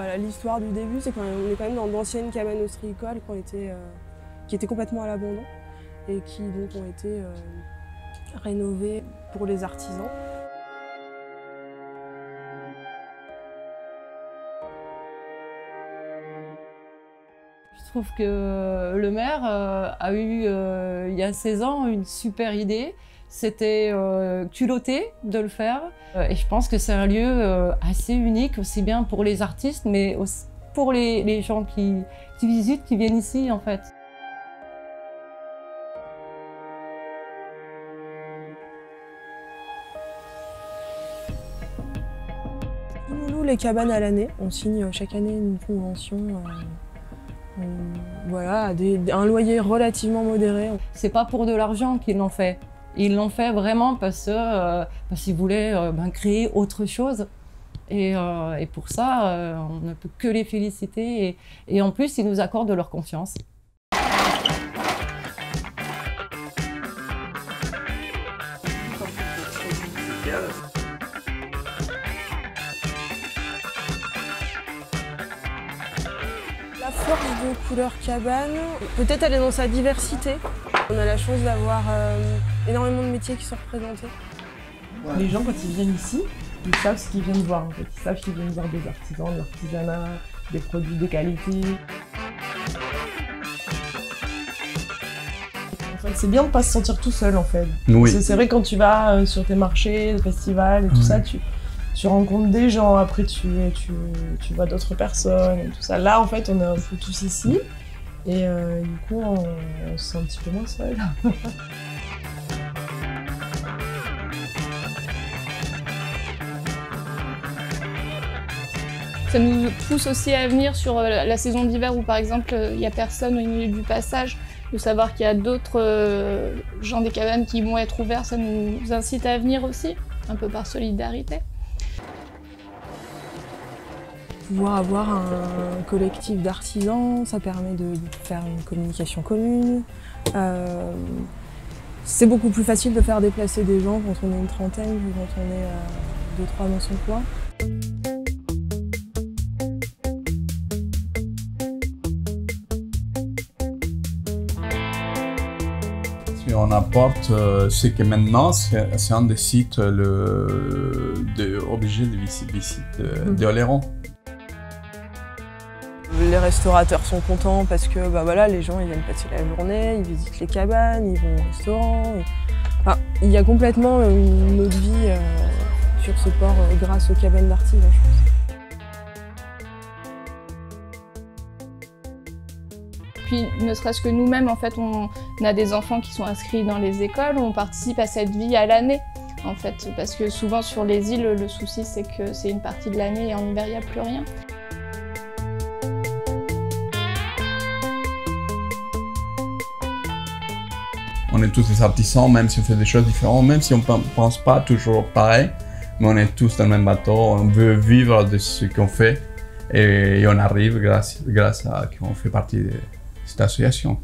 Voilà, l'histoire du début, c'est qu'on est quand même dans d'anciennes cabanes ostréicoles qui étaient complètement à l'abandon et qui donc ont été rénovées pour les artisans. Je trouve que le maire a eu, il y a 16 ans, une super idée. C'était culotté de le faire. Et je pense que c'est un lieu assez unique, aussi bien pour les artistes, mais aussi pour les gens qui visitent, qui viennent ici, en fait. Ils nous louent les cabanes à l'année. On signe chaque année une convention. Voilà, un loyer relativement modéré. C'est pas pour de l'argent qu'ils l'ont fait. Ils l'ont fait vraiment parce qu'ils voulaient créer autre chose. Et pour ça, on ne peut que les féliciter. Et en plus, ils nous accordent de leur confiance. La force de Couleur Cabane, peut-être elle est dans sa diversité. On a la chance d'avoir énormément de métiers qui sont représentés. Ouais. Les gens, quand ils viennent ici, ils savent ce qu'ils viennent voir. En fait. Ils savent qu'ils viennent voir des artisans, de l'artisanat, des produits de qualité. En fait, c'est bien de ne pas se sentir tout seul, en fait. Oui. C'est vrai, quand tu vas sur tes marchés, festivals et tout ça, tu rencontres des gens, après tu vois d'autres personnes et tout ça. Là, en fait, on est un peu tous ici et du coup, on se sent un petit peu moins seul. Ça nous pousse aussi à venir sur la saison d'hiver où, par exemple, il n'y a personne au milieu du passage. De savoir qu'il y a d'autres gens des cabanes qui vont être ouverts, ça nous incite à venir aussi, un peu par solidarité. Pouvoir avoir un collectif d'artisans, ça permet de faire une communication commune. C'est beaucoup plus facile de faire déplacer des gens quand on est une trentaine que quand on est 2-3 dans son coin. Si on apporte ce que maintenant, c'est un des sites obligés de visite d'Oléron. Les restaurateurs sont contents parce que voilà, les gens ils viennent passer la journée, ils visitent les cabanes, ils vont au restaurant. Enfin, il y a complètement une autre vie sur ce port grâce aux cabanes d'artisans, je pense. Puis, ne serait-ce que nous-mêmes, en fait, on a des enfants qui sont inscrits dans les écoles, on participe à cette vie à l'année, en fait. Parce que souvent sur les îles, le souci c'est que c'est une partie de l'année et en hiver il n'y a plus rien. On est tous des artisans, même si on fait des choses différentes, même si on ne pense pas toujours pareil, mais on est tous dans le même bateau, on veut vivre de ce qu'on fait et on arrive grâce à qu'on fait partie de cette association.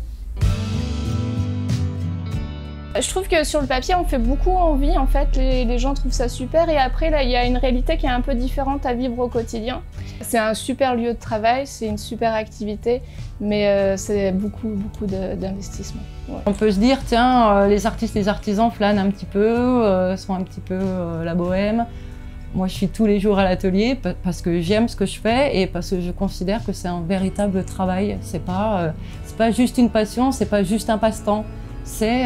Je trouve que sur le papier, on fait beaucoup envie, en fait, les gens trouvent ça super et après, là, il y a une réalité qui est un peu différente à vivre au quotidien. C'est un super lieu de travail, c'est une super activité, mais c'est beaucoup d'investissement. Ouais. On peut se dire, tiens, les artistes, les artisans flânent un petit peu, sont un petit peu la bohème. Moi, je suis tous les jours à l'atelier parce que j'aime ce que je fais et parce que je considère que c'est un véritable travail. C'est pas juste une passion, c'est pas juste un passe-temps. C'est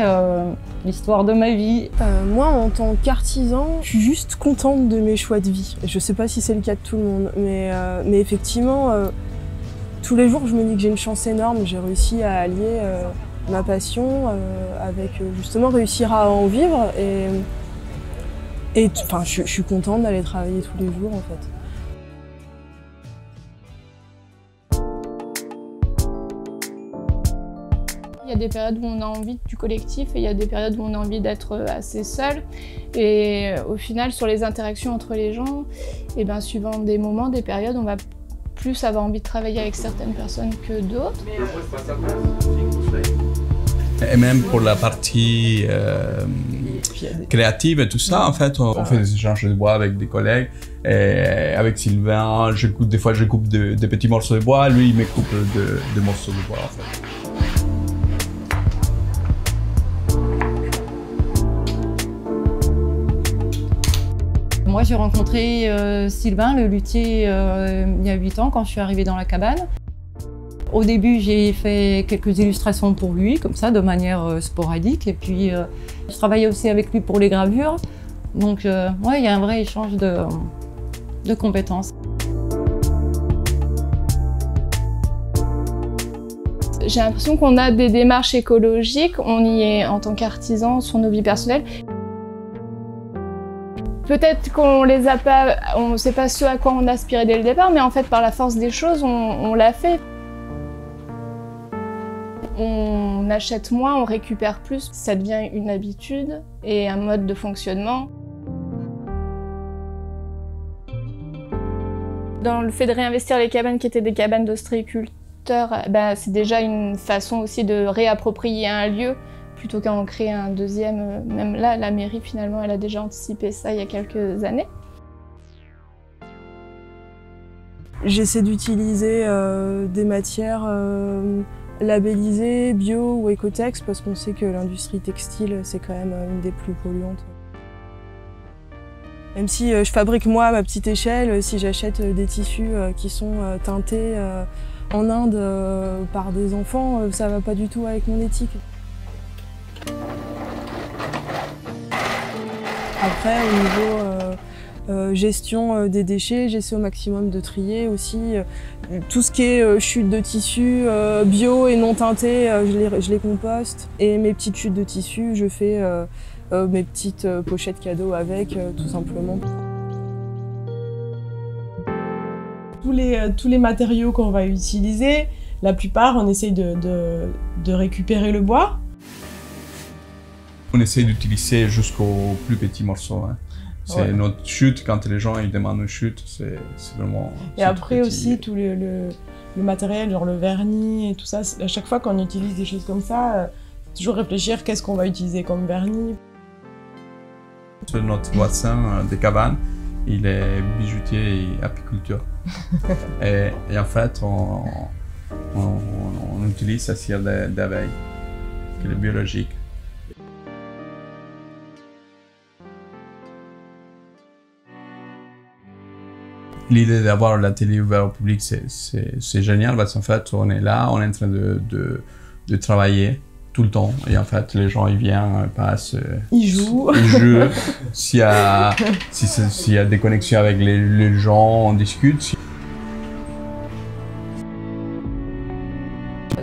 l'histoire de ma vie. Moi, en tant qu'artisan, je suis juste contente de mes choix de vie. Je sais pas si c'est le cas de tout le monde, mais effectivement, tous les jours, je me dis que j'ai une chance énorme. J'ai réussi à allier ma passion avec justement réussir à en vivre. Et enfin, je suis contente d'aller travailler tous les jours, en fait. Il y a des périodes où on a envie du collectif et il y a des périodes où on a envie d'être assez seul. Et au final, sur les interactions entre les gens, et ben, suivant des moments, des périodes, on va plus avoir envie de travailler avec certaines personnes que d'autres. Et même pour la partie créative et tout ça, en fait, on fait des échanges de bois avec des collègues. Et avec Sylvain, des fois je coupe des petits morceaux de bois, lui il me coupe des morceaux de bois en fait. Moi j'ai rencontré Sylvain, le luthier, il y a 8 ans quand je suis arrivée dans la cabane. Au début j'ai fait quelques illustrations pour lui, comme ça, de manière sporadique. Et puis je travaillais aussi avec lui pour les gravures. Donc ouais, il y a un vrai échange de compétences. J'ai l'impression qu'on a des démarches écologiques, on y est en tant qu'artisan sur nos vies personnelles. Peut-être qu'on les a pas, on sait pas ce à quoi on aspirait dès le départ, mais en fait par la force des choses, on l'a fait. On achète moins, on récupère plus, ça devient une habitude et un mode de fonctionnement. Dans le fait de réinvestir les cabanes qui étaient des cabanes d'ostréiculteurs, c'est déjà une façon aussi de réapproprier un lieu plutôt qu'à en créer un deuxième. Même là, la mairie finalement, elle a déjà anticipé ça il y a quelques années. J'essaie d'utiliser des matières labellisées, bio ou écotex parce qu'on sait que l'industrie textile, c'est quand même une des plus polluantes. Même si je fabrique moi à ma petite échelle, si j'achète des tissus qui sont teintés en Inde par des enfants, ça va pas du tout avec mon éthique. Après, au niveau gestion des déchets, j'essaie au maximum de trier aussi. Tout ce qui est chute de tissus bio et non teintés, je les composte. Et mes petites chutes de tissus, je fais mes petites pochettes cadeaux avec, tout simplement. Tous les matériaux qu'on va utiliser, la plupart, on essaye de récupérer le bois. On essaye d'utiliser jusqu'aux plus petits morceaux. Hein. C'est notre chute, quand les gens ils demandent une chute, c'est vraiment... Et après aussi, tout le matériel, genre le vernis et tout ça, à chaque fois qu'on utilise des choses comme ça, toujours réfléchir qu'est-ce qu'on va utiliser comme vernis. Notre voisin des cabanes, il est bijoutier et apiculteur. et en fait, on utilise la cire d'abeille, qui est biologique. L'idée d'avoir l'atelier ouvert au public, c'est génial parce qu'en fait, on est là, on est en train de travailler tout le temps. Et en fait, les gens, ils viennent, passent... Ils jouent. S'il y a des connexions avec les gens, on discute.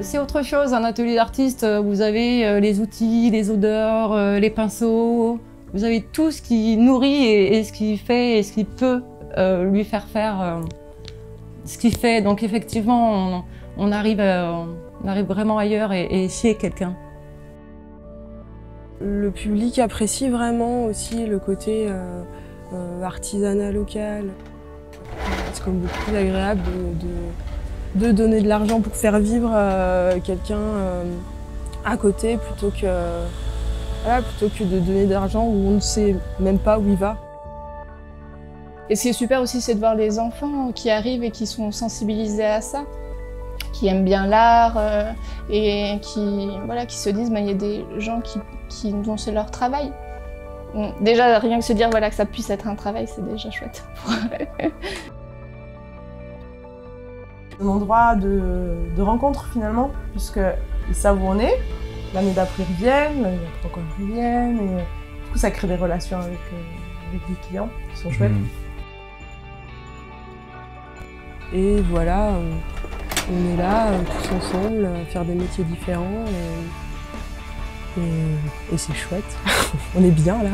C'est autre chose, un atelier d'artiste, vous avez les outils, les odeurs, les pinceaux, vous avez tout ce qui nourrit et ce qui fait et ce qui peut lui faire faire ce qu'il fait. Donc effectivement, on arrive vraiment ailleurs et chez quelqu'un. Le public apprécie vraiment aussi le côté artisanat local. C'est comme beaucoup plus agréable de donner de l'argent pour faire vivre quelqu'un à côté plutôt que de donner de l'argent où on ne sait même pas où il va. Et ce qui est super aussi, c'est de voir les enfants qui arrivent et qui sont sensibilisés à ça, qui aiment bien l'art et qui se disent il y a des gens dont c'est leur travail. Bon, déjà, rien que se dire que ça puisse être un travail, c'est déjà chouette. Un endroit de rencontre finalement, puisqu'ils savent où on est. L'année d'après ils reviennent, l'année d'après encore ils reviennent. Et du coup, ça crée des relations avec les clients qui sont chouettes. Et voilà, on est là tous ensemble à faire des métiers différents et c'est chouette. On est bien là.